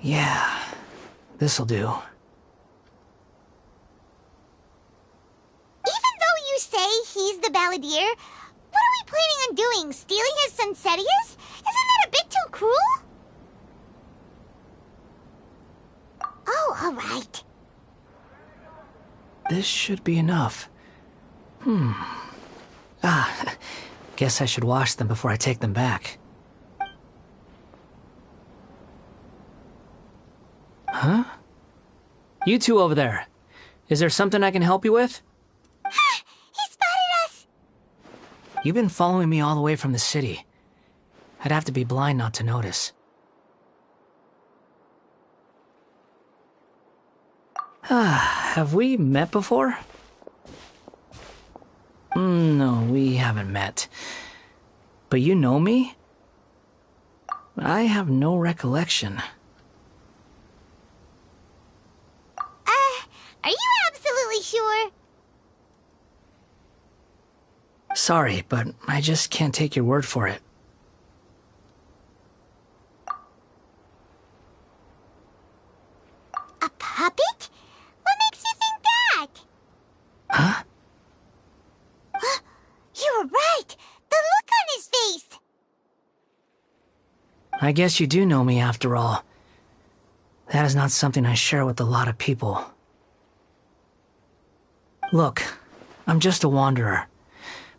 Yeah, this'll do. Even though you say he's the balladeer, what are we planning on doing? Stealing his Sunsetias? Isn't that a bit too cruel? Oh, all right. This should be enough. Guess I should wash them before I take them back. Huh? You two over there. Is there something I can help you with? He spotted us! You've been following me all the way from the city. I'd have to be blind not to notice. Have we met before? No, we haven't met. But you know me? I have no recollection. Are you absolutely sure? Sorry, but I just can't take your word for it. A puppet? What makes you think that? Huh? You were right! The look on his face! I guess you do know me after all. That is not something I share with a lot of people. Look, I'm just a wanderer.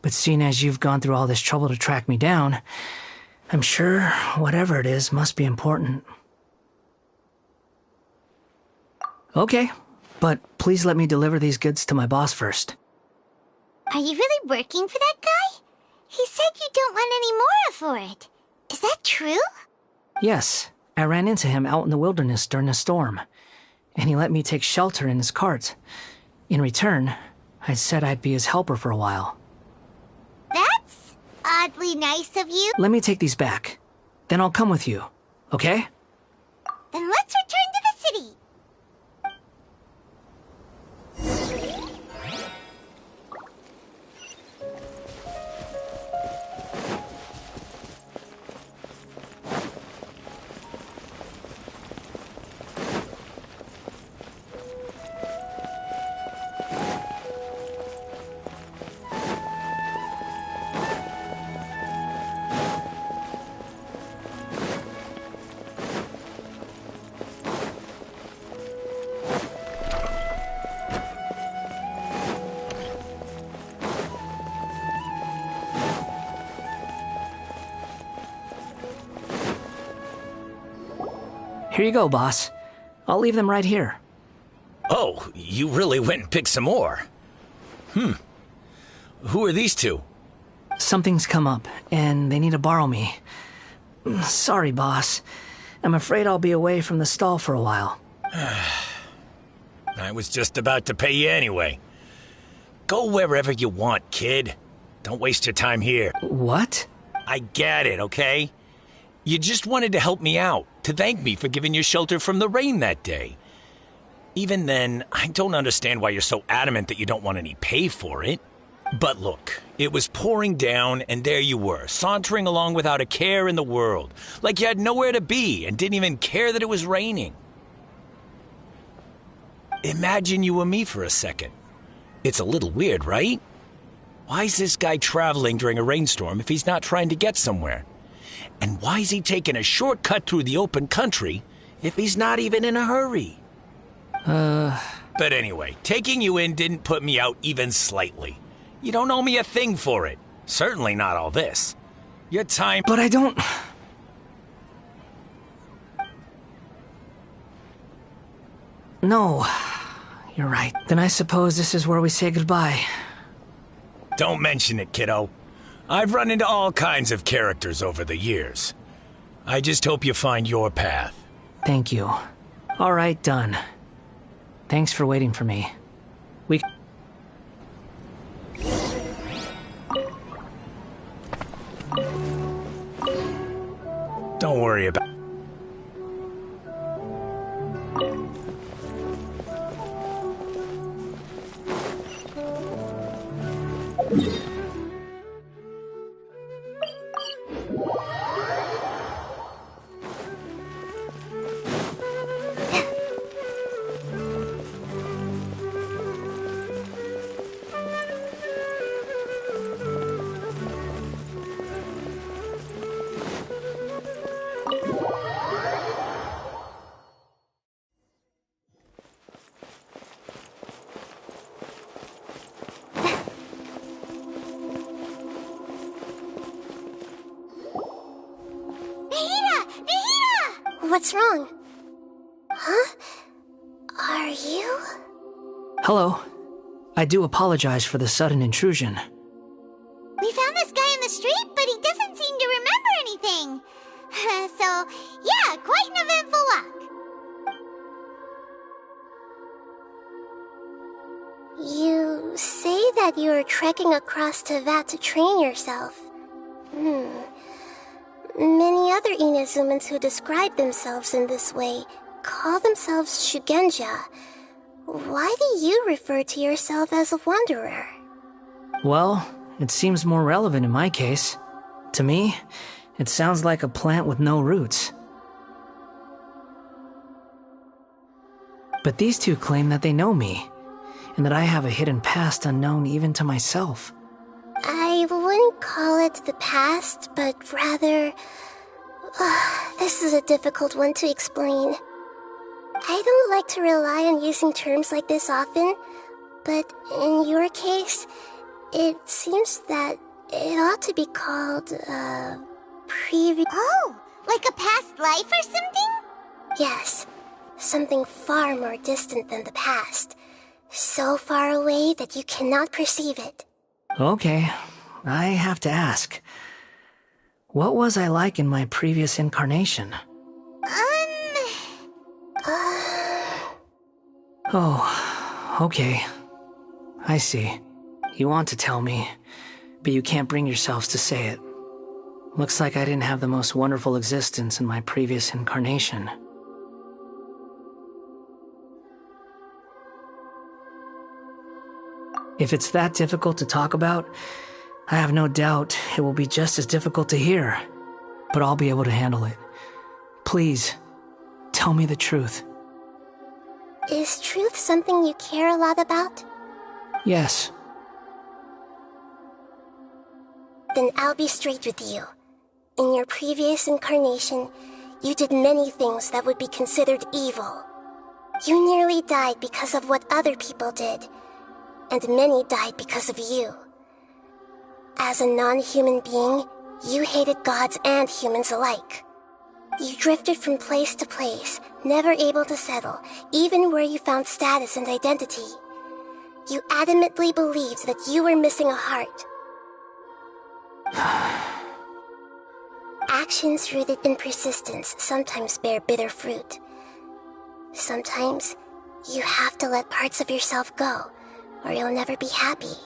But seeing as you've gone through all this trouble to track me down, I'm sure whatever it is must be important. Okay, but please let me deliver these goods to my boss first. Are you really working for that guy? He said you don't want any more for it. Is that true? Yes, I ran into him out in the wilderness during a storm, and he let me take shelter in his cart. In return, I said I'd be his helper for a while. That's oddly nice of you. Let me take these back. Then I'll come with you, okay? Then let's return to the city. Here you go, boss. I'll leave them right here. Oh, you really went and picked some more. Who are these two? Something's come up, and they need to borrow me. Sorry, boss. I'm afraid I'll be away from the stall for a while. I was just about to pay you anyway. Go wherever you want, kid. Don't waste your time here. What? I get it, okay? You just wanted to help me out, to thank me for giving you shelter from the rain that day. Even then, I don't understand why you're so adamant that you don't want any pay for it. But look, it was pouring down, and there you were, sauntering along without a care in the world, like you had nowhere to be and didn't even care that it was raining. Imagine you were me for a second. It's a little weird, right? Why is this guy traveling during a rainstorm if he's not trying to get somewhere? And why is he taking a shortcut through the open country if he's not even in a hurry? But anyway, taking you in didn't put me out even slightly. You don't owe me a thing for it. Certainly not all this. Your time... But I don't... No. You're right. Then I suppose this is where we say goodbye. Don't mention it, kiddo. I've run into all kinds of characters over the years. I just hope you find your path. Thank you. All right, done. Thanks for waiting for me. We... Don't worry about... What's wrong? Huh? Are you? Hello. I do apologize for the sudden intrusion. We found this guy in the street, but he doesn't seem to remember anything. So, yeah, quite an eventful walk. You say that you are trekking across Teyvat to train yourself. Many other Inazumans who describe themselves in this way call themselves Shugenja. Why do you refer to yourself as a wanderer? Well, it seems more relevant in my case. To me, it sounds like a plant with no roots. But these two claim that they know me, and that I have a hidden past unknown even to myself. I wouldn't call it the past, but rather... this is a difficult one to explain. I don't like to rely on using terms like this often, but in your case, it seems that it ought to be called, previous... Oh, like a past life or something? Yes, something far more distant than the past. So far away that you cannot perceive it. Okay, I have to ask. What was I like in my previous incarnation? Oh, okay. I see. You want to tell me, but you can't bring yourselves to say it. Looks like I didn't have the most wonderful existence in my previous incarnation. If it's that difficult to talk about, I have no doubt it will be just as difficult to hear, but I'll be able to handle it. Please, tell me the truth. Is truth something you care a lot about? Yes. Then I'll be straight with you. In your previous incarnation, you did many things that would be considered evil. You nearly died because of what other people did, and many died because of you. As a non-human being, you hated gods and humans alike. You drifted from place to place, never able to settle, even where you found status and identity. You adamantly believed that you were missing a heart. Actions rooted in persistence sometimes bear bitter fruit. Sometimes, you have to let parts of yourself go, or you'll never be happy.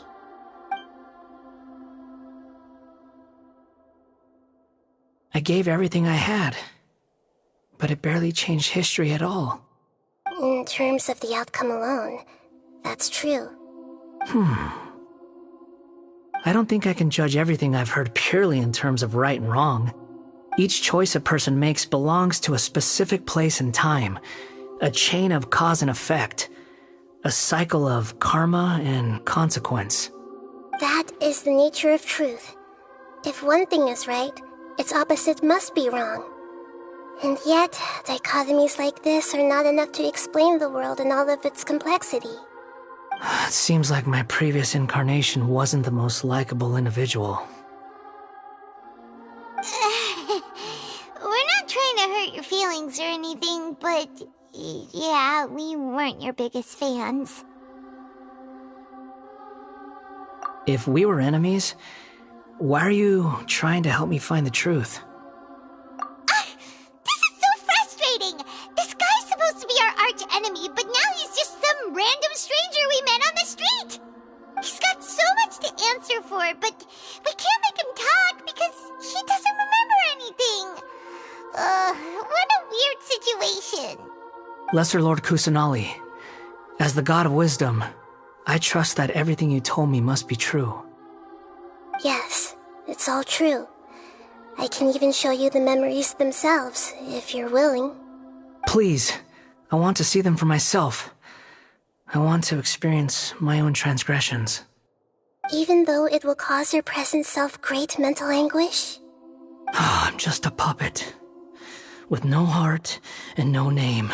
I gave everything I had, but it barely changed history at all. In terms of the outcome alone, that's true. I don't think I can judge everything I've heard purely in terms of right and wrong. Each choice a person makes belongs to a specific place and time, a chain of cause and effect, a cycle of karma and consequence. That is the nature of truth. If one thing is right, its opposite must be wrong. And yet, dichotomies like this are not enough to explain the world in all of its complexity. It seems like my previous incarnation wasn't the most likable individual. We're not trying to hurt your feelings or anything, but yeah, we weren't your biggest fans. If we were enemies, why are you trying to help me find the truth? This is so frustrating! This guy's supposed to be our arch enemy, but now he's just some random stranger we met on the street! He's got so much to answer for, but we can't make him talk because he doesn't remember anything. What a weird situation. Lesser Lord Kusanali, as the god of wisdom, I trust that everything you told me must be true. Yes, it's all true. I can even show you the memories themselves, if you're willing. Please, I want to see them for myself. I want to experience my own transgressions. Even though it will cause your present self great mental anguish? I'm just a puppet, with no heart and no name.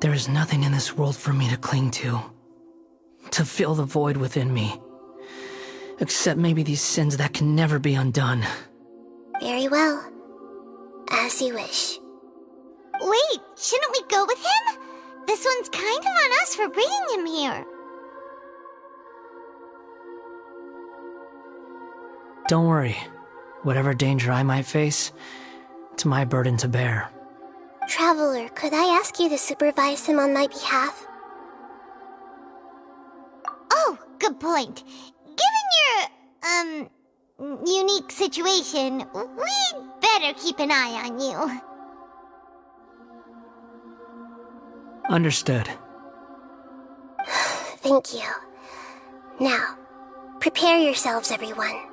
There is nothing in this world for me to cling to fill the void within me. Except maybe these sins that can never be undone. Very well. As you wish. Wait, shouldn't we go with him? This one's kind of on us for bringing him here. Don't worry. Whatever danger I might face, it's my burden to bear. Traveler, could I ask you to supervise him on my behalf? Oh, good point. Given your, unique situation, we'd better keep an eye on you. Understood. Thank you. Now, prepare yourselves, everyone.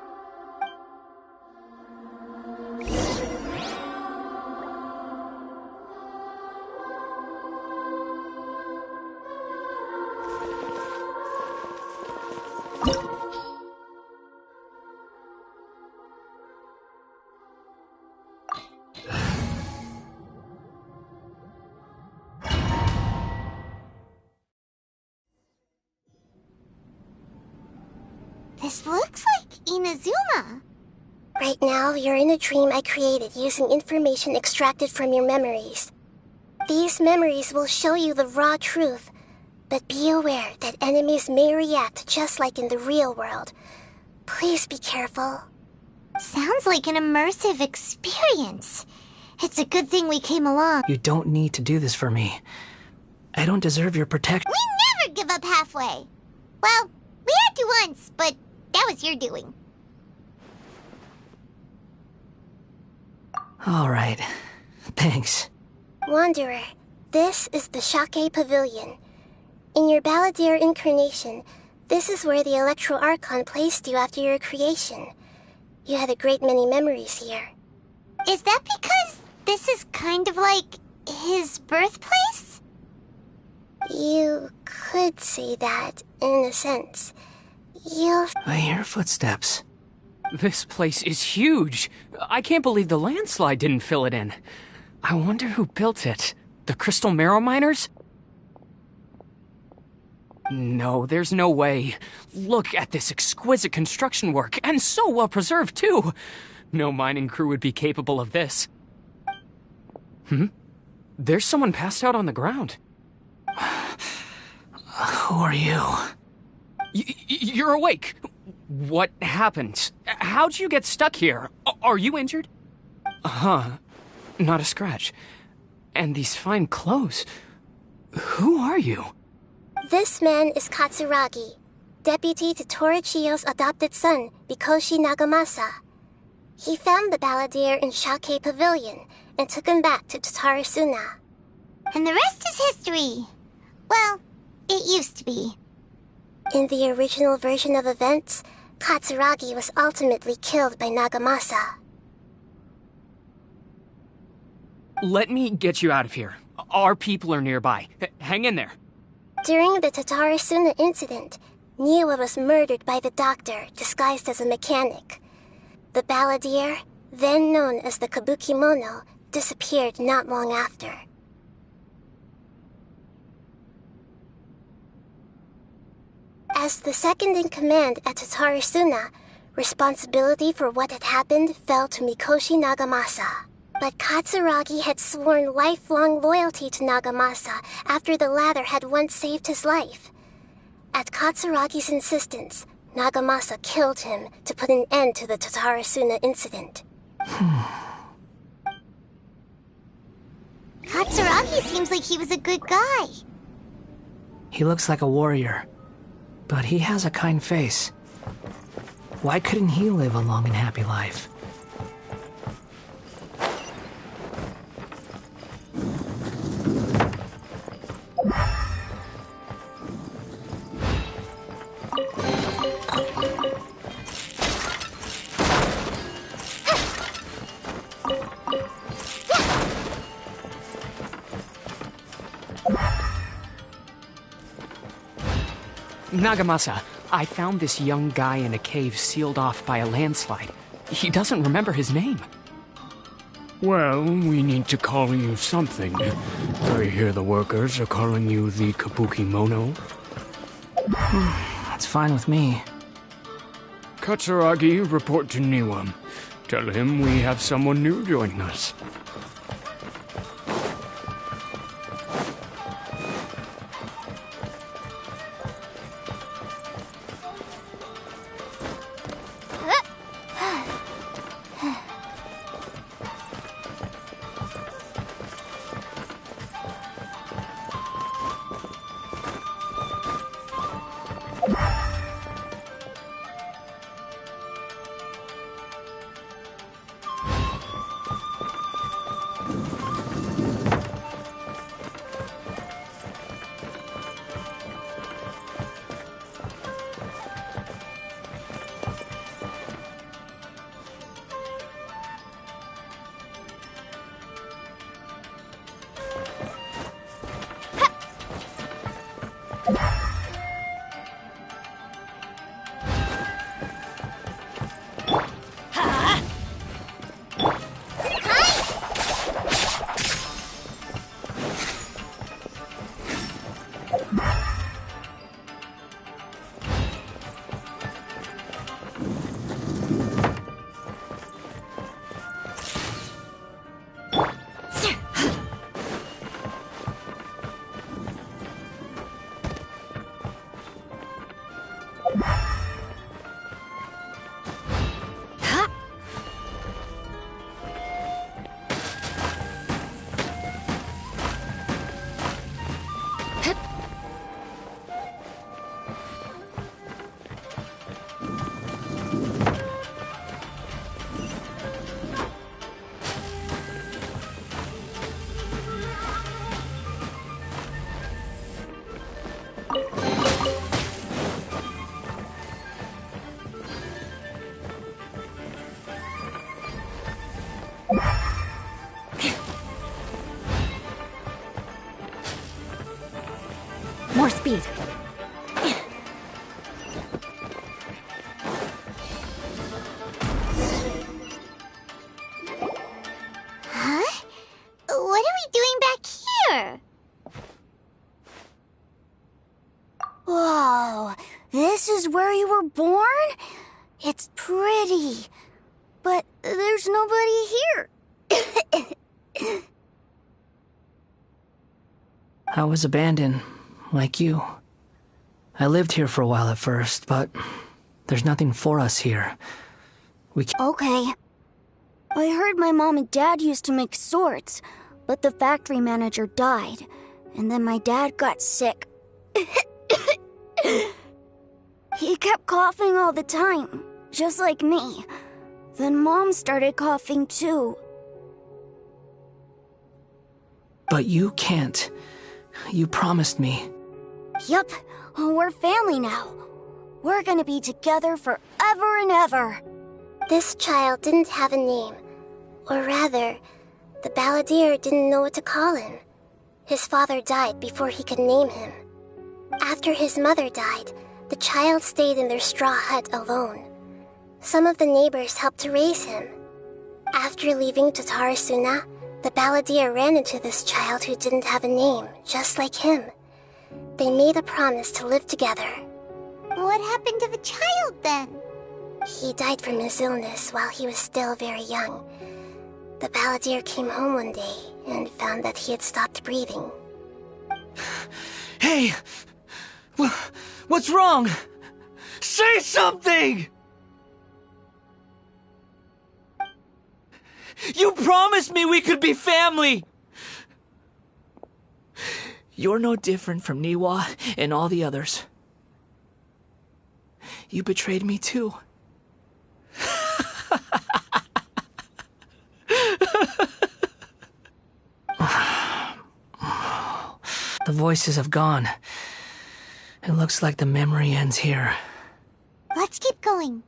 This looks like Inazuma. Right now, you're in a dream I created using information extracted from your memories. These memories will show you the raw truth, but be aware that enemies may react just like in the real world. Please be careful. Sounds like an immersive experience. It's a good thing we came along. You don't need to do this for me. I don't deserve your protection. We never give up halfway. Well, we had to once, but that was your doing. All right. Thanks. Wanderer, this is the Shake Pavilion. In your Balladeer incarnation, this is where the Electro Archon placed you after your creation. You had a great many memories here. Is that because this is kind of like his birthplace? You could say that, in a sense. I hear footsteps. This place is huge. I can't believe the landslide didn't fill it in. I wonder who built it. The Crystal Marrow Miners? No, there's no way. Look at this exquisite construction work, and so well preserved, too. No mining crew would be capable of this. There's someone passed out on the ground. Who are you? You're awake. What happened? How'd you get stuck here? Are you injured? Not a scratch. And these fine clothes. Who are you? This man is Katsuragi, deputy to Torichiyo's adopted son, Mikoshi Nagamasa. He found the Balladeer in Shake Pavilion and took him back to Tatarasuna. And the rest is history. Well, it used to be. In the original version of events, Katsuragi was ultimately killed by Nagamasa. Let me get you out of here. Our people are nearby. Hang in there. During the Tatarasuna incident, Niwa was murdered by the doctor disguised as a mechanic. The Balladeer, then known as the Kabukimono, disappeared not long after. As the second-in-command at Tatarasuna, responsibility for what had happened fell to Mikoshi Nagamasa. But Katsuragi had sworn lifelong loyalty to Nagamasa after the latter had once saved his life. At Katsuragi's insistence, Nagamasa killed him to put an end to the Tatarasuna incident. Katsuragi seems like he was a good guy. He looks like a warrior, but he has a kind face. Why couldn't he live a long and happy life? Nagamasa, I found this young guy in a cave sealed off by a landslide. He doesn't remember his name. Well, we need to call you something. I hear the workers are calling you the Kabukimono. That's fine with me. Katsuragi, report to Niwa. Tell him we have someone new joining us. More speed. Huh? What are we doing back here? Whoa, this is where you were born? It's pretty, but there's nobody here. I was abandoned, like you. I lived here for a while at first, but there's nothing for us here. Okay. I heard my mom and dad used to make swords, but the factory manager died, and then my dad got sick. He kept coughing all the time, just like me. Then Mom started coughing too. But you can't. You promised me. Yup, we're family now. We're gonna be together forever and ever. This child didn't have a name. Or rather, the balladeer didn't know what to call him. His father died before he could name him. After his mother died, the child stayed in their straw hut alone. Some of the neighbors helped to raise him. After leaving Tatarasuna, the balladeer ran into this child who didn't have a name, just like him. They made a promise to live together. What happened to the child then? He died from his illness while he was still very young. The balladeer came home one day and found that he had stopped breathing. Hey! What's wrong? Say something! You promised me we could be family! You're no different from Niwa and all the others. You betrayed me too. The voices have gone. It looks like the memory ends here. Let's keep going.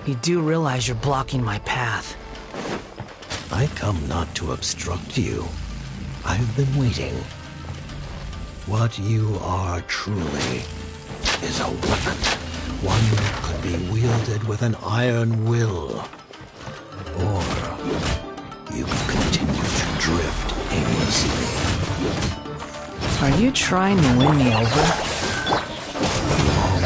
You do realize you're blocking my path. I come not to obstruct you. I've been waiting. What you are truly is a weapon. One that could be wielded with an iron will. Or you can continue to drift aimlessly. Are you trying to win me over?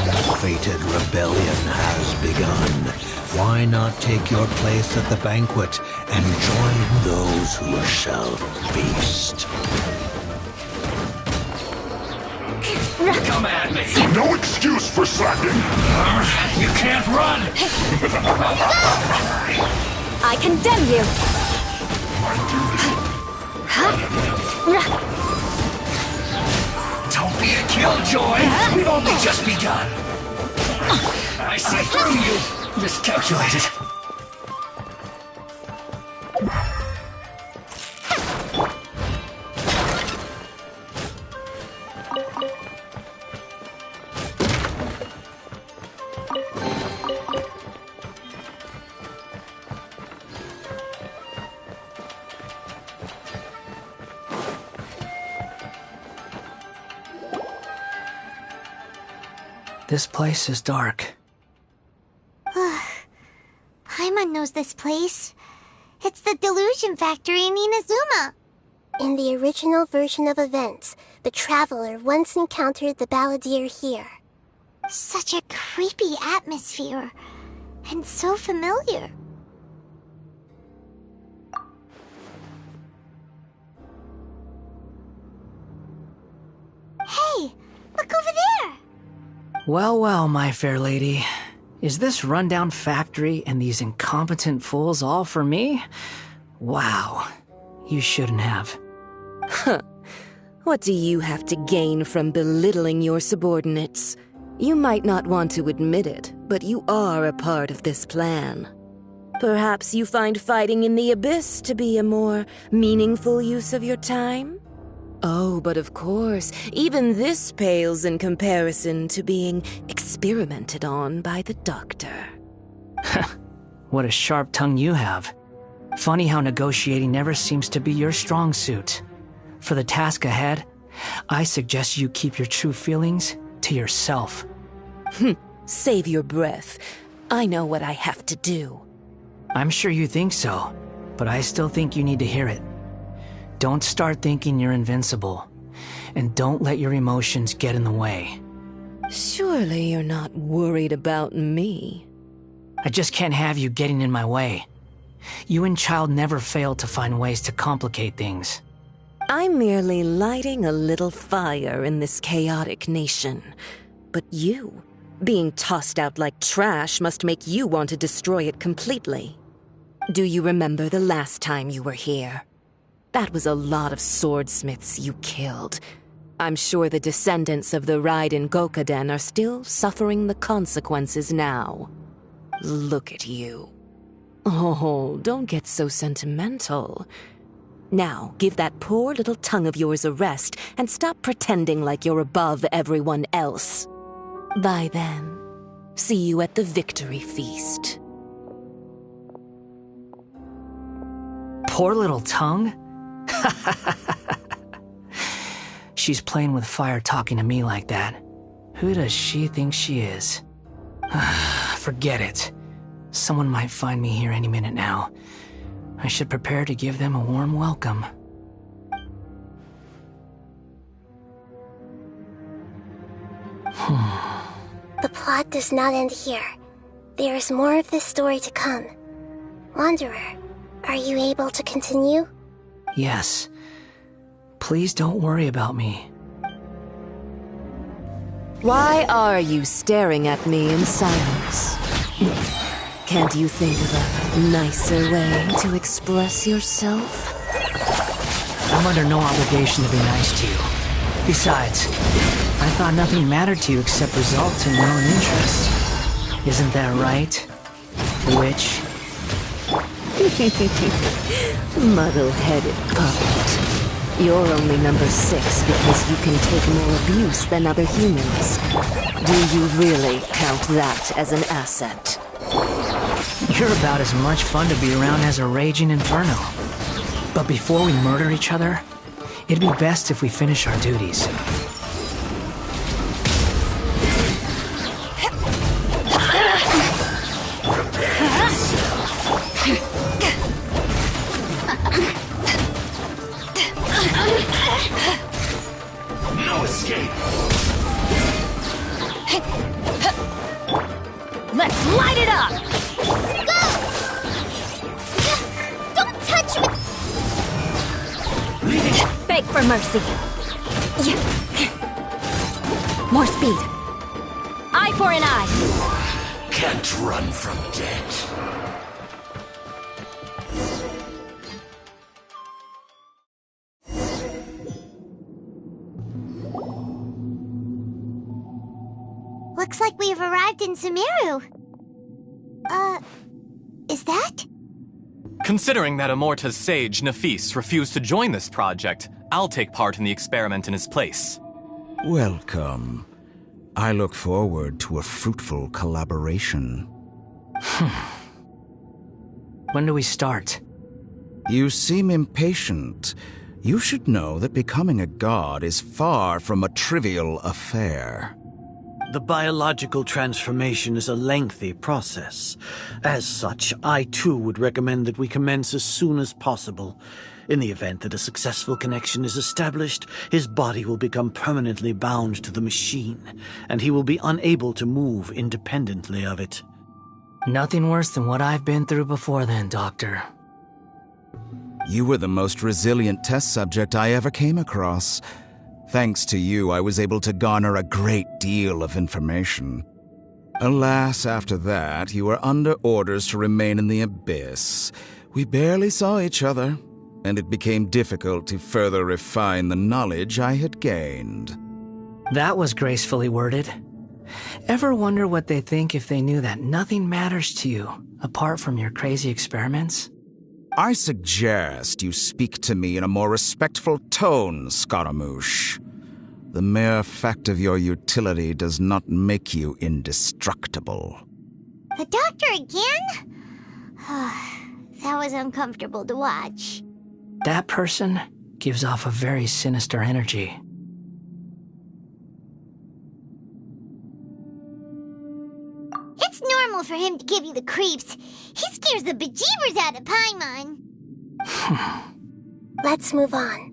Long-fated rebellion has begun. Why not take your place at the banquet and join those who shall feast? Come at me! No excuse for slacking! You can't run! I condemn you! Don't be a killjoy! We've only just begun! I see through you! Miscalculated. This place is dark. knows this place. It's the Delusion Factory in Inazuma. In the original version of events, the Traveler once encountered the Balladeer here. Such a creepy atmosphere. And so familiar. Hey, look over there! Well, well, my fair lady. Is this rundown factory and these incompetent fools all for me? Wow. You shouldn't have. Huh. What do you have to gain from belittling your subordinates? You might not want to admit it, but you are a part of this plan. Perhaps you find fighting in the abyss to be a more meaningful use of your time? Oh, but of course, even this pales in comparison to being experimented on by the doctor. What a sharp tongue you have. Funny how negotiating never seems to be your strong suit. For the task ahead, I suggest you keep your true feelings to yourself. Save your breath. I know what I have to do. I'm sure you think so, but I still think you need to hear it. Don't start thinking you're invincible, and don't let your emotions get in the way. Surely you're not worried about me. I just can't have you getting in my way. You and Child never fail to find ways to complicate things. I'm merely lighting a little fire in this chaotic nation. But you, being tossed out like trash, must make you want to destroy it completely. Do you remember the last time you were here? That was a lot of swordsmiths you killed. I'm sure the descendants of the Raiden Gokaden are still suffering the consequences now. Look at you. Oh, don't get so sentimental. Now, give that poor little tongue of yours a rest and stop pretending like you're above everyone else. Bye then. See you at the victory feast. Poor little tongue? She's playing with fire talking to me like that. Who does she think she is? Forget it. Someone might find me here any minute now. I should prepare to give them a warm welcome. The plot does not end here. There is more of this story to come. Wanderer, are you able to continue? Yes. Please don't worry about me. Why are you staring at me in silence? Can't you think of a nicer way to express yourself? I'm under no obligation to be nice to you. Besides, I thought nothing mattered to you except results and your own interests. Isn't that right, witch? Muddle-headed puppet. You're only number 6 because you can take more abuse than other humans. Do you really count that as an asset? You're about as much fun to be around as a raging inferno. But before we murder each other, it'd be best if we finish our duties. No escape! Let's light it up! Go! Don't touch me! Beg for mercy. More speed. Eye for an eye. Can't run from death. Looks like we've arrived in Sumeru. Is that? Considering that Amorta's sage, Nafis, refused to join this project, I'll take part in the experiment in his place. Welcome. I look forward to a fruitful collaboration. When do we start? You seem impatient. You should know that becoming a god is far from a trivial affair. The biological transformation is a lengthy process. As such, I too would recommend that we commence as soon as possible. In the event that a successful connection is established, his body will become permanently bound to the machine, and he will be unable to move independently of it. Nothing worse than what I've been through before then, Doctor. You were the most resilient test subject I ever came across. Thanks to you, I was able to garner a great deal of information. Alas, after that, you were under orders to remain in the abyss. We barely saw each other, and it became difficult to further refine the knowledge I had gained. That was gracefully worded. Ever wonder what they think if they knew that nothing matters to you, apart from your crazy experiments? I suggest you speak to me in a more respectful tone, Scaramouche. The mere fact of your utility does not make you indestructible. The doctor again? That was uncomfortable to watch. That person gives off a very sinister energy. It's normal for him to give you the creeps. He scares the bejeebers out of Paimon. Let's move on.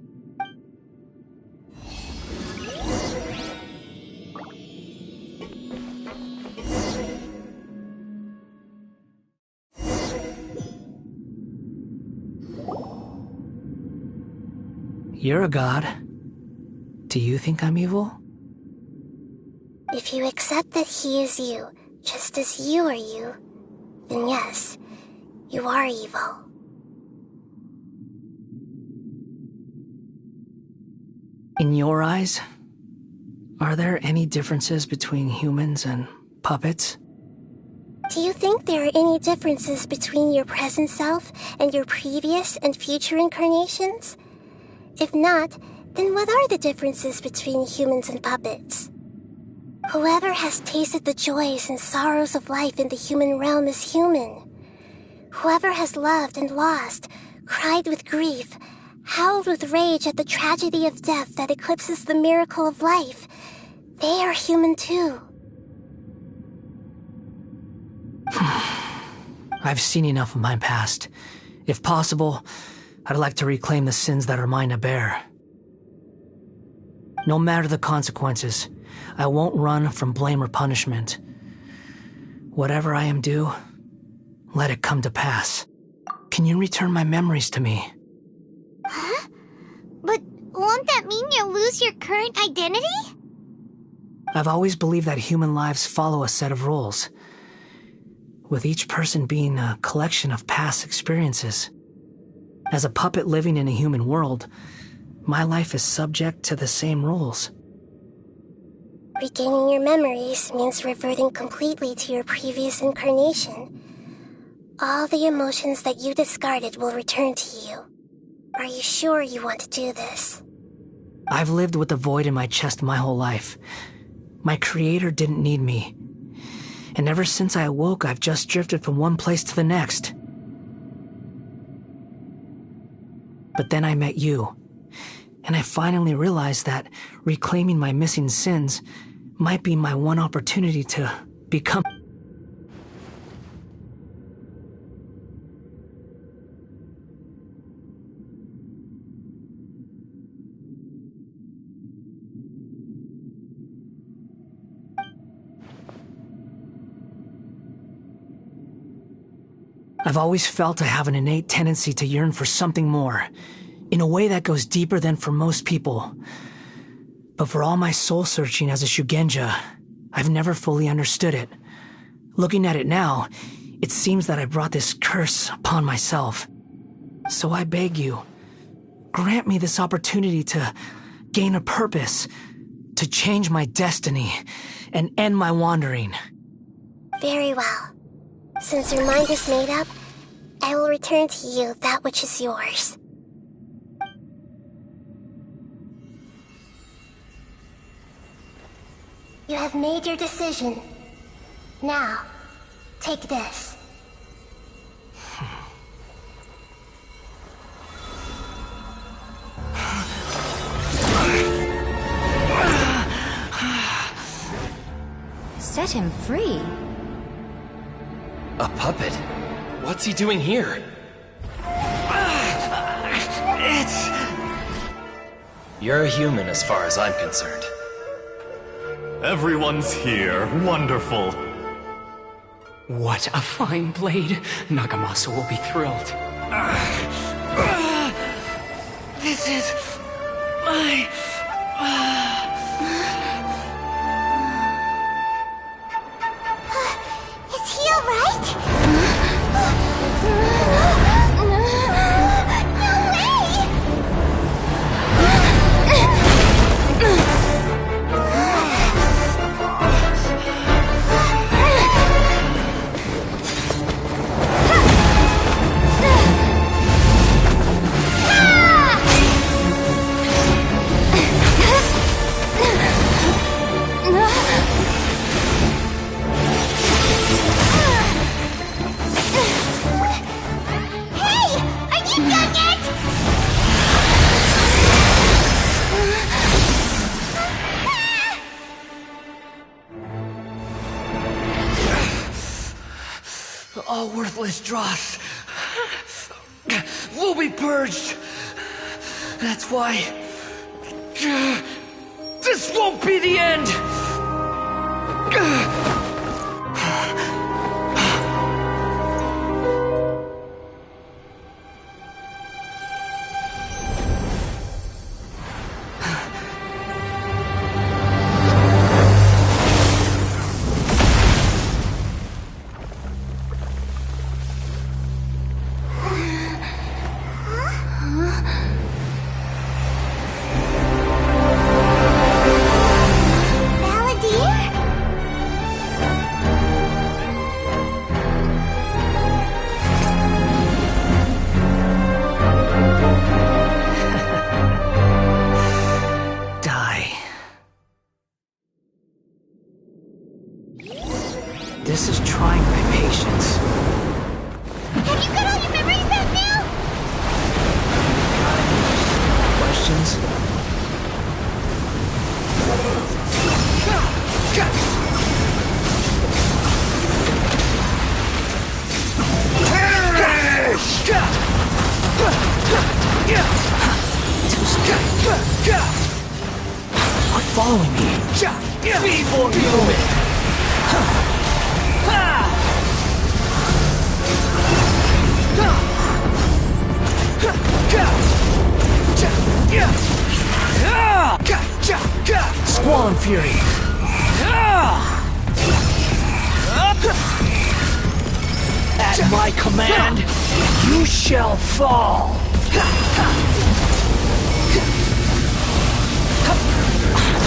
You're a god. Do you think I'm evil? If you accept that he is you, just as you are you, then yes, you are evil. In your eyes, are there any differences between humans and puppets? Do you think there are any differences between your present self and your previous and future incarnations? If not, then what are the differences between humans and puppets? Whoever has tasted the joys and sorrows of life in the human realm is human. Whoever has loved and lost, cried with grief, howled with rage at the tragedy of death that eclipses the miracle of life, they are human too. I've seen enough of my past. If possible, I'd like to reclaim the sins that are mine to bear. No matter the consequences, I won't run from blame or punishment. Whatever I am due, let it come to pass. Can you return my memories to me? Huh? But won't that mean you'll lose your current identity? I've always believed that human lives follow a set of rules, with each person being a collection of past experiences. As a puppet living in a human world, my life is subject to the same rules. Regaining your memories means reverting completely to your previous incarnation. All the emotions that you discarded will return to you. Are you sure you want to do this? I've lived with a void in my chest my whole life. My creator didn't need me. And ever since I awoke, I've just drifted from one place to the next. But then I met you, and I finally realized that reclaiming my missing sins might be my one opportunity to become... I've always felt I have an innate tendency to yearn for something more, in a way that goes deeper than for most people. But for all my soul-searching as a Shugenja, I've never fully understood it. Looking at it now, it seems that I brought this curse upon myself. So I beg you, grant me this opportunity to gain a purpose, to change my destiny, and end my wandering. Very well. Since your mind is made up, I will return to you that which is yours. You have made your decision. Now, take this. set him free. A puppet? What's he doing here? You're a human as far as I'm concerned. Everyone's here. Wonderful. What a fine blade. Nagamasa will be thrilled. This is my... Is he alright? All worthless dross will be purged. That's why this won't be the end. This is trying my patience. Have you got all your memories back now? Questions? Quit following me. Feeble human. Squall Fury. At my command, you shall fall.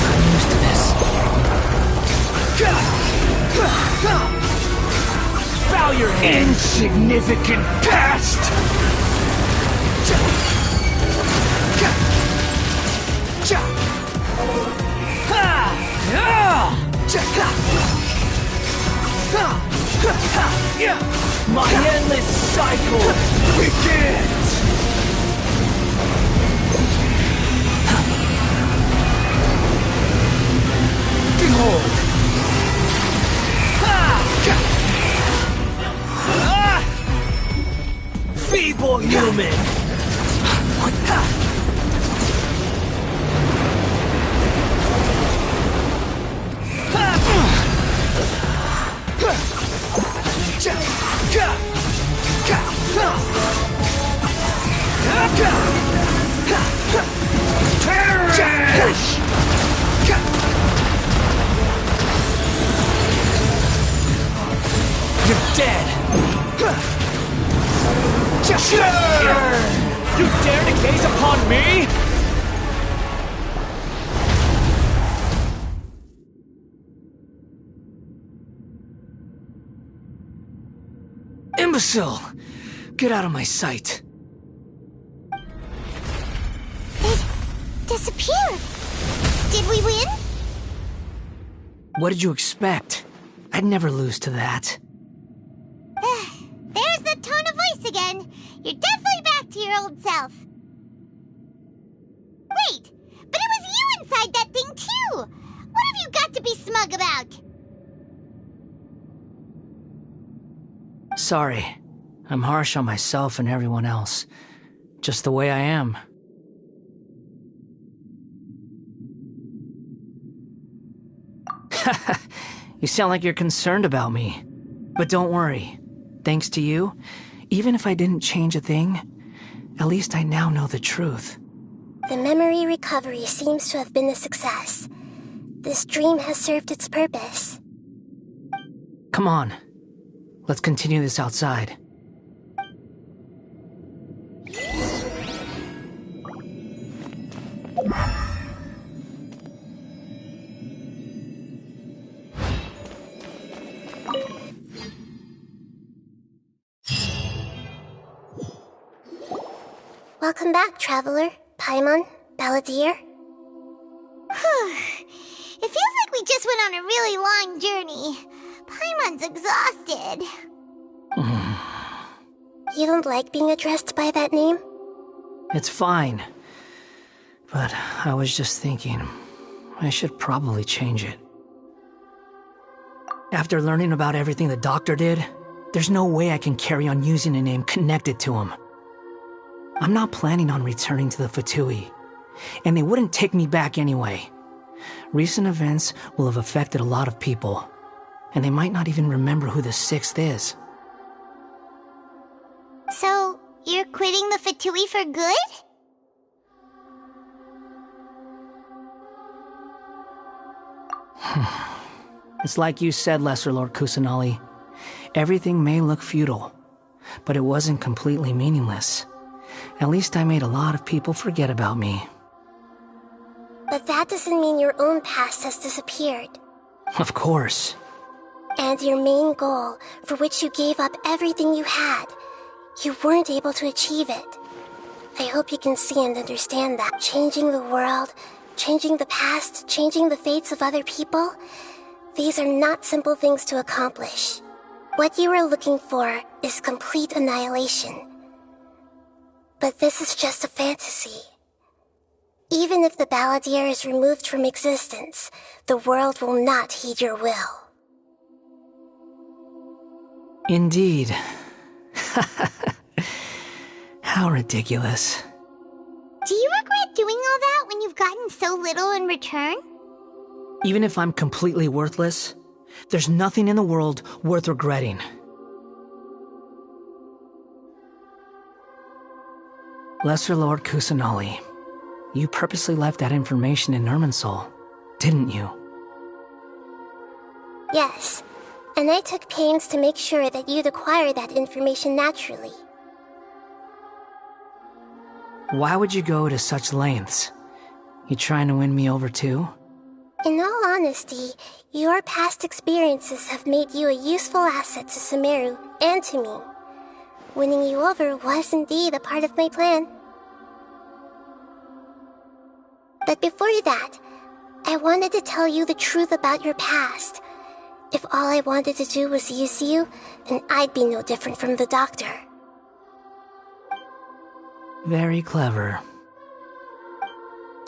I'm used to this. Bow your head. Insignificant past. My endless cycle begins! Behold! Feeble human! You're dead! You dare to gaze upon me? Imbecile! Get out of my sight. It disappeared. Did we win? What did you expect? I'd never lose to that. There's the tone of voice again. You're definitely back to your old self. Wait, but it was you inside that thing too! What have you got to be smug about? Sorry. I'm harsh on myself and everyone else. Just the way I am. You sound like you're concerned about me. But don't worry. Thanks to you, even if I didn't change a thing, at least I now know the truth. The memory recovery seems to have been a success. This dream has served its purpose. Come on. Let's continue this outside. Welcome back, Traveler, Paimon, Balladeer. It feels like we just went on a really long journey. Paimon's exhausted. You don't like being addressed by that name? It's fine. But I was just thinking, I should probably change it. After learning about everything the doctor did, there's no way I can carry on using a name connected to him. I'm not planning on returning to the Fatui, and they wouldn't take me back anyway. Recent events will have affected a lot of people, and they might not even remember who the Sixth is. So, you're quitting the Fatui for good? It's like you said, Lesser Lord Kusanali. Everything may look futile, but it wasn't completely meaningless. At least I made a lot of people forget about me. But that doesn't mean your own past has disappeared. Of course. And your main goal, for which you gave up everything you had, you weren't able to achieve it. I hope you can see and understand that. Changing the world, changing the past, changing the fates of other people, these are not simple things to accomplish. What you are looking for is complete annihilation. But this is just a fantasy. Even if the Balladeer is removed from existence, the world will not heed your will. Indeed. How ridiculous. Do you regret doing all that when you've gotten so little in return? Even if I'm completely worthless, there's nothing in the world worth regretting. Lesser Lord Kusanali, you purposely left that information in Irminsul, didn't you? Yes, and I took pains to make sure that you'd acquire that information naturally. Why would you go to such lengths? You trying to win me over too? In all honesty, your past experiences have made you a useful asset to Sumeru and to me. Winning you over was indeed a part of my plan. But before that, I wanted to tell you the truth about your past. If all I wanted to do was use you, then I'd be no different from the doctor. Very clever.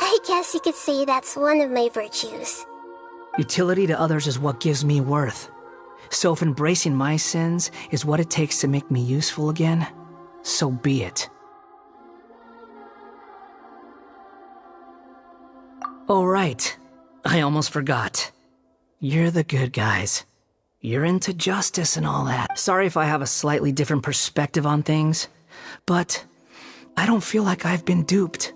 I guess you could say that's one of my virtues. Utility to others is what gives me worth. So if embracing my sins is what it takes to make me useful again, so be it. Oh right, I almost forgot. You're the good guys. You're into justice and all that. Sorry if I have a slightly different perspective on things, but I don't feel like I've been duped.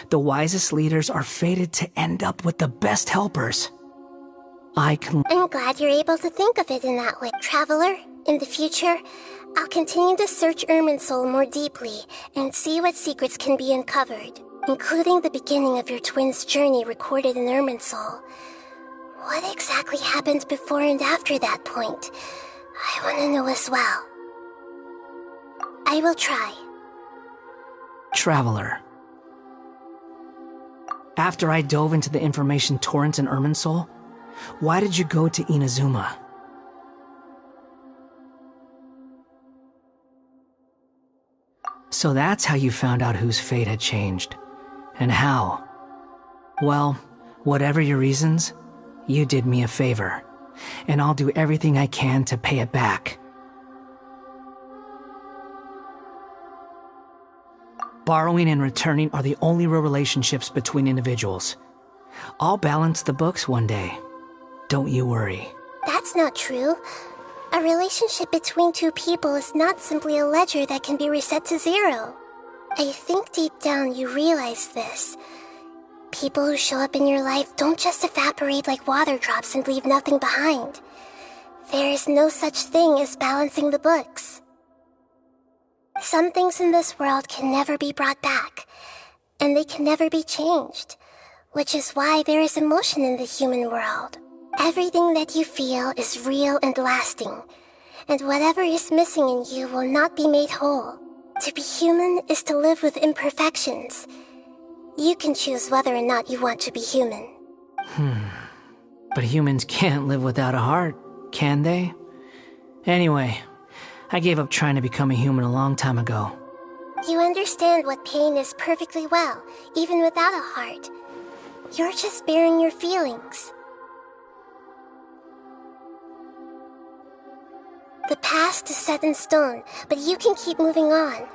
The wisest leaders are fated to end up with the best helpers. I'm glad you're able to think of it in that way. Traveler, in the future, I'll continue to search Irminsul more deeply and see what secrets can be uncovered, including the beginning of your twins' journey recorded in Irminsul. What exactly happened before and after that point? I want to know as well. I will try. Traveler. After I dove into the information torrent in Irminsul, why did you go to Inazuma? So that's how you found out whose fate had changed. And how. Well, whatever your reasons, you did me a favor. And I'll do everything I can to pay it back. Borrowing and returning are the only real relationships between individuals. I'll balance the books one day. Don't you worry. That's not true. A relationship between two people is not simply a ledger that can be reset to zero. I think deep down you realize this. People who show up in your life don't just evaporate like water drops and leave nothing behind. There is no such thing as balancing the books. Some things in this world can never be brought back, and they can never be changed, which is why there is emotion in the human world. Everything that you feel is real and lasting, and whatever is missing in you will not be made whole. To be human is to live with imperfections. You can choose whether or not you want to be human. But humans can't live without a heart, can they? Anyway, I gave up trying to become a human a long time ago. You understand what pain is perfectly well, even without a heart. You're just bearing your feelings. The past is set in stone, but you can keep moving on.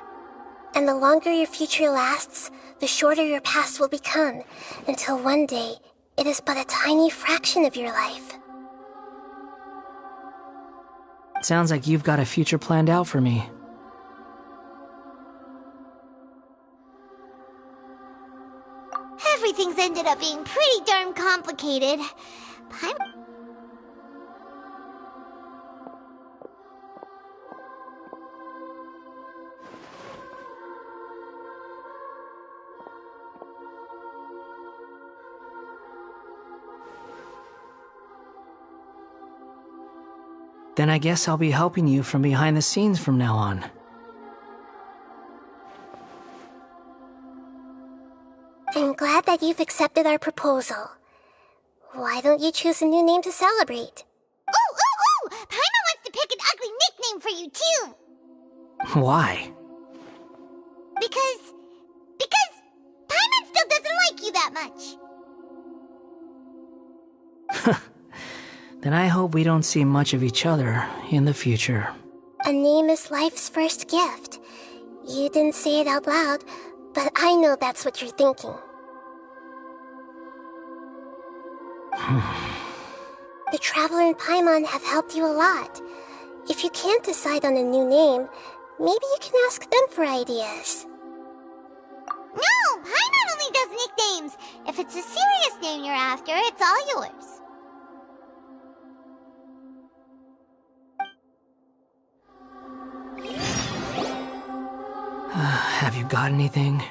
And the longer your future lasts, the shorter your past will become, until one day, it is but a tiny fraction of your life. Sounds like you've got a future planned out for me. Everything's ended up being pretty darn complicated. Then I guess I'll be helping you from behind the scenes from now on. I'm glad that you've accepted our proposal. Why don't you choose a new name to celebrate? Ooh! Paimon wants to pick an ugly nickname for you, too! Why? Because Paimon still doesn't like you that much. Then I hope we don't see much of each other in the future. A name is life's first gift. You didn't say it out loud, but I know that's what you're thinking. The Traveler and Paimon have helped you a lot. If you can't decide on a new name, maybe you can ask them for ideas. No! Paimon only does nicknames! If it's a serious name you're after, it's all yours. Have you got anything?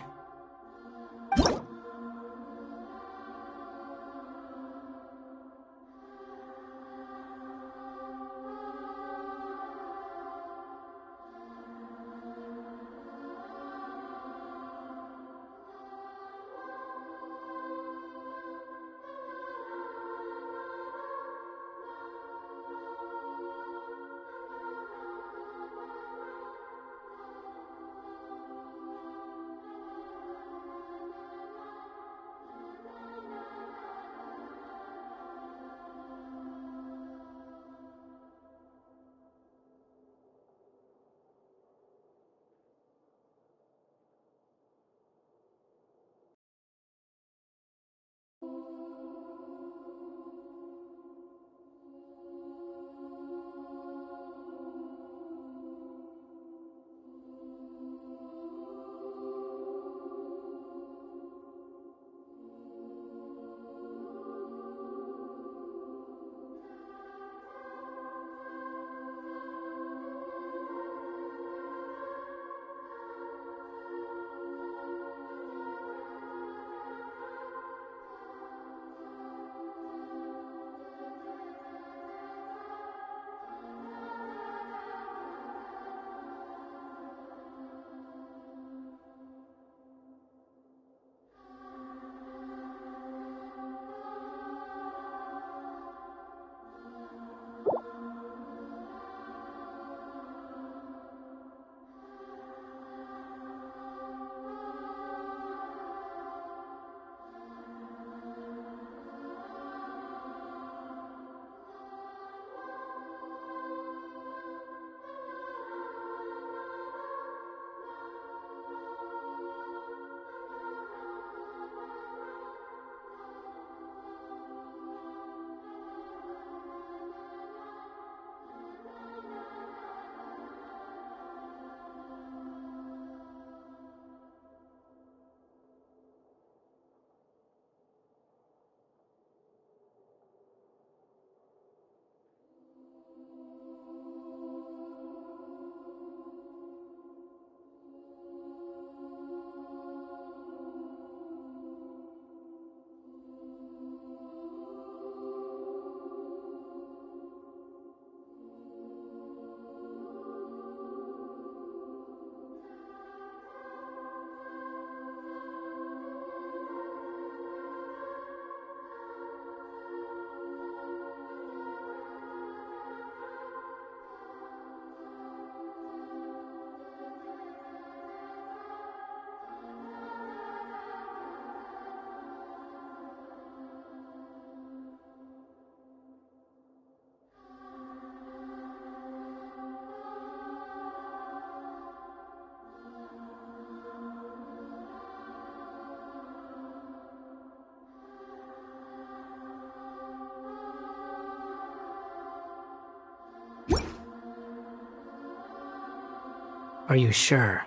Are you sure?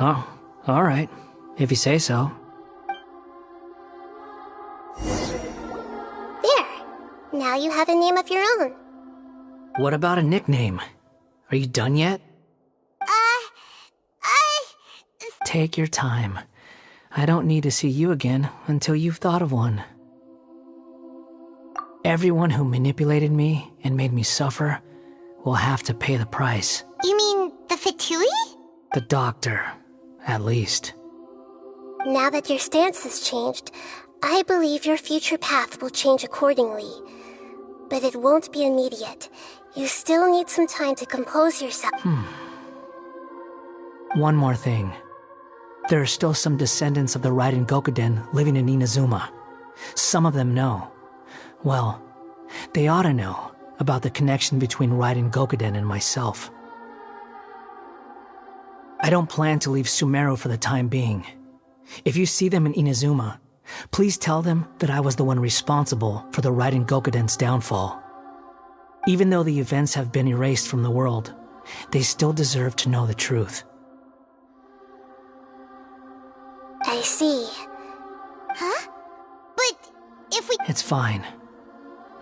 Oh, alright. If you say so. There. Now you have a name of your own. What about a nickname? Are you done yet? Take your time. I don't need to see you again until you've thought of one. Everyone who manipulated me and made me suffer will have to pay the price. You mean the Fatui? The doctor, at least. Now that your stance has changed, I believe your future path will change accordingly. But it won't be immediate. You still need some time to compose yourself. One more thing. There are still some descendants of the Raiden Gokuden living in Inazuma. Some of them know. Well, they ought to know about the connection between Raiden Gokuden and myself. I don't plan to leave Sumeru for the time being. If you see them in Inazuma, please tell them that I was the one responsible for the Raiden Gokuden's downfall. Even though the events have been erased from the world, they still deserve to know the truth. I see. Huh? But if we... It's fine.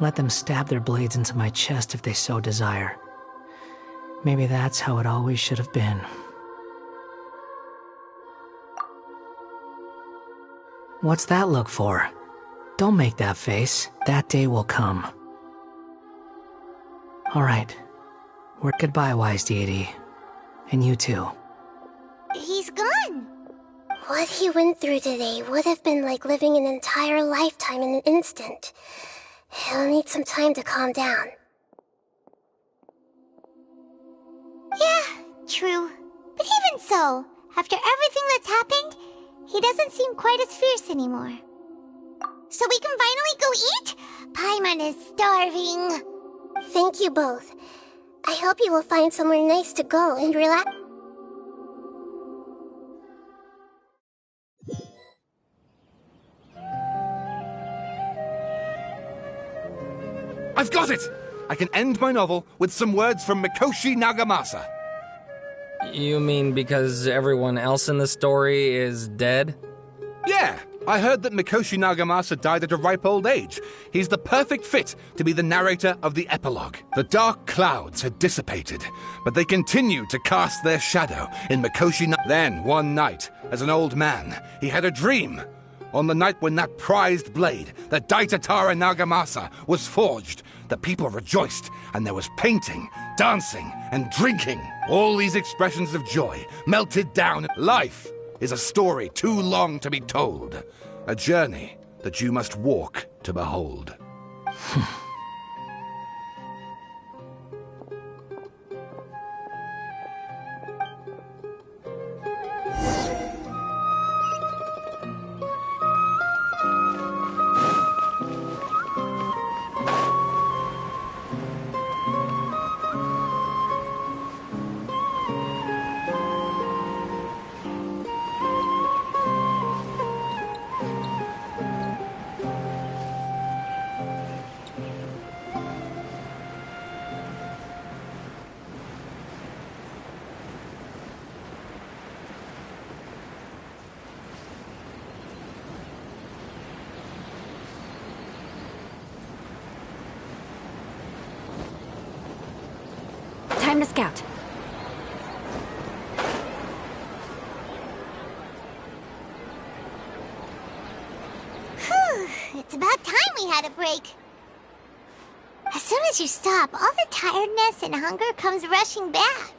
Let them stab their blades into my chest if they so desire. Maybe that's how it always should have been. What's that look for? Don't make that face. That day will come. Alright. We're goodbye, wise deity. And you too. He's gone. What he went through today would have been like living an entire lifetime in an instant. He'll need some time to calm down. Yeah, true. But even so, after everything that's happened, he doesn't seem quite as fierce anymore. So we can finally go eat? Paimon is starving. Thank you both. I hope you will find somewhere nice to go and relax. I've got it! I can end my novel with some words from Mikoshi Nagamasa. You mean because everyone else in the story is dead? Yeah, I heard that Mikoshi Nagamasa died at a ripe old age. He's the perfect fit to be the narrator of the epilogue. The dark clouds had dissipated, but they continued to cast their shadow in Then, one night, as an old man, he had a dream. On the night when that prized blade, the Daitatara Nagamasa, was forged, the people rejoiced, and there was painting, dancing, and drinking. All these expressions of joy melted down. Life is a story too long to be told, a journey that you must walk to behold. Time to scout. Whew, it's about time we had a break. As soon as you stop, all the tiredness and hunger comes rushing back.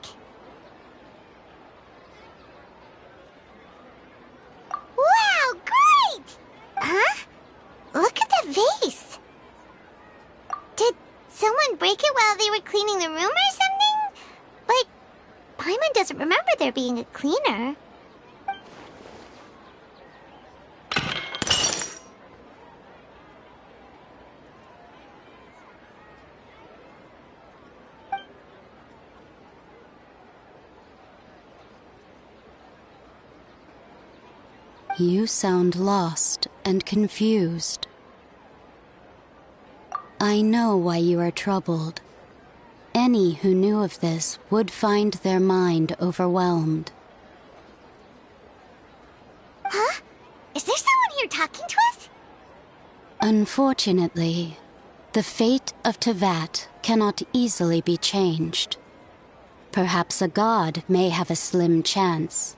Wow, great! Huh? Look at that vase. Did someone break it while they were cleaning the room or something? Like, Paimon doesn't remember there being a cleaner. You sound lost and confused. I know why you are troubled. Any who knew of this would find their mind overwhelmed. Huh? Is there someone here talking to us? Unfortunately, the fate of Tevat cannot easily be changed. Perhaps a god may have a slim chance,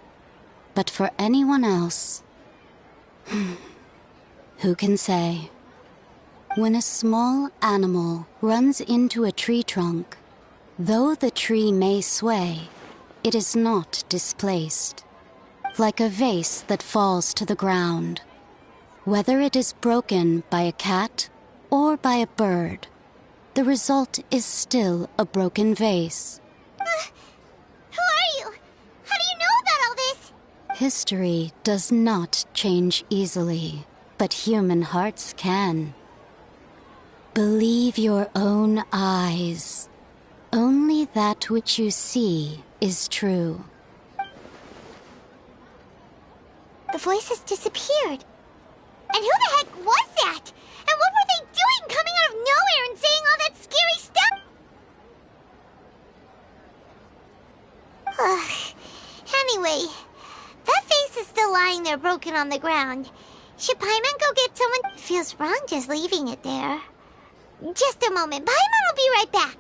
but for anyone else, who can say? When a small animal runs into a tree trunk, though the tree may sway, it is not displaced. Like a vase that falls to the ground. Whether it is broken by a cat or by a bird, the result is still a broken vase. Who are you? How do you know about all this? History does not change easily, but human hearts can. Believe your own eyes. Only that which you see is true. The voices disappeared. And who the heck was that? And what were they doing coming out of nowhere and saying all that scary stuff? Anyway, that face is still lying there broken on the ground. Should Paimon go get someone? It feels wrong just leaving it there. Just a moment. Paimon will be right back.